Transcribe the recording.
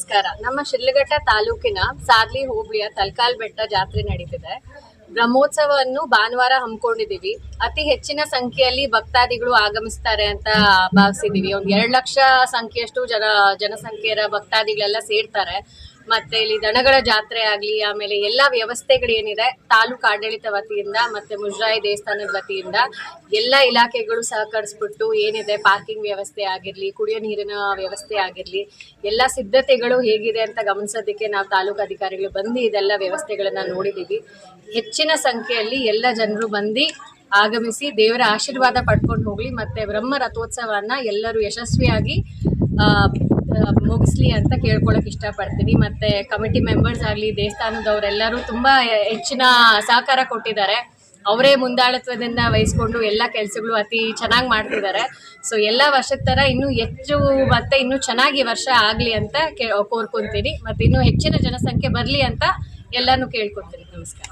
ನಮಸ್ಕಾರ. ನಮ್ಮ ಶಿಡ್ಲಘಟ್ಟ ತಾಲೂಕಿನ ಸಾರ್ಲಿ ಹೋಬಳಿಯ ತಲಕಾಲ್ ಬೆಟ್ಟ ಜಾತ್ರೆ ನಡೀತಿದೆ. ಬ್ರಹ್ಮೋತ್ಸವವನ್ನು ಭಾನುವಾರ ಹಮ್ಮಿಕೊಂಡಿದೀವಿ. ಅತಿ ಹೆಚ್ಚಿನ ಸಂಖ್ಯೆಯಲ್ಲಿ ಭಕ್ತಾದಿಗಳು ಆಗಮಿಸ್ತಾರೆ ಅಂತ ಭಾವಿಸಿದೀವಿ. ಒಂದು 2 ಲಕ್ಷ ಸಂಖ್ಯೆಯಷ್ಟು ಜನಸಂಖ್ಯೆಯ ಭಕ್ತಾದಿಗಳೆಲ್ಲ ಸೇರ್ತಾರೆ. ಮತ್ತೆ ಇಲ್ಲಿ ದನಗಳ ಜಾತ್ರೆ ಆಗ್ಲಿ, ಆಮೇಲೆ ಎಲ್ಲಾ ವ್ಯವಸ್ಥೆಗಳು ಏನಿದೆ ತಾಲೂಕು ಆಡಳಿತ ವತಿಯಿಂದ ಮತ್ತೆ ಮುಜರಾಯಿ ದೇವಸ್ಥಾನದ ವತಿಯಿಂದ ಎಲ್ಲ ಇಲಾಖೆಗಳು ಸಹಕರಿಸ್ಬಿಟ್ಟು ಏನಿದೆ ಪಾರ್ಕಿಂಗ್ ವ್ಯವಸ್ಥೆ ಆಗಿರ್ಲಿ, ಕುಡಿಯೋ ನೀರಿನ ವ್ಯವಸ್ಥೆ ಆಗಿರ್ಲಿ, ಎಲ್ಲ ಸಿದ್ಧತೆಗಳು ಹೇಗಿದೆ ಅಂತ ಗಮನಿಸೋದಕ್ಕೆ ನಾವು ತಾಲೂಕು ಅಧಿಕಾರಿಗಳು ಬಂದು ಇದೆಲ್ಲ ವ್ಯವಸ್ಥೆಗಳನ್ನ ನೋಡಿದೀವಿ. ಹೆಚ್ಚಿನ ಸಂಖ್ಯೆಯಲ್ಲಿ ಎಲ್ಲ ಜನರು ಬಂದು ಆಗಮಿಸಿ ದೇವರ ಆಶೀರ್ವಾದ ಪಡ್ಕೊಂಡು ಹೋಗ್ಲಿ, ಮತ್ತೆ ಬ್ರಹ್ಮ ರಥೋತ್ಸವನ ಎಲ್ಲರೂ ಯಶಸ್ವಿಯಾಗಿ ಮುಗಿಸ್ಲಿ ಅಂತ ಕೇಳ್ಕೊಳಕ್ ಇಷ್ಟಪಡ್ತೀನಿ. ಮತ್ತೆ ಕಮಿಟಿ ಮೆಂಬರ್ಸ್ ಆಗಲಿ, ದೇವಸ್ಥಾನದವರೆಲ್ಲರೂ ತುಂಬಾ ಹೆಚ್ಚಿನ ಸಹಕಾರ ಕೊಟ್ಟಿದ್ದಾರೆ. ಅವರೇ ಮುಂದಾಳತ್ವದಿಂದ ವಹಿಸ್ಕೊಂಡು ಎಲ್ಲ ಕೆಲಸಗಳು ಅತಿ ಚೆನ್ನಾಗಿ ಮಾಡ್ತಿದ್ದಾರೆ. ಸೊ ಎಲ್ಲ ವರ್ಷದ ತರ ಇನ್ನೂ ಹೆಚ್ಚು ಮತ್ತೆ ಇನ್ನೂ ಚೆನ್ನಾಗಿ ವರ್ಷ ಆಗ್ಲಿ ಅಂತ ಕೋರ್ಕೊಂತೀನಿ. ಮತ್ತೆ ಇನ್ನೂ ಹೆಚ್ಚಿನ ಜನಸಂಖ್ಯೆ ಬರ್ಲಿ ಅಂತ ಎಲ್ಲಾನು ಕೇಳ್ಕೊತೀನಿ. ನಮಸ್ಕಾರ.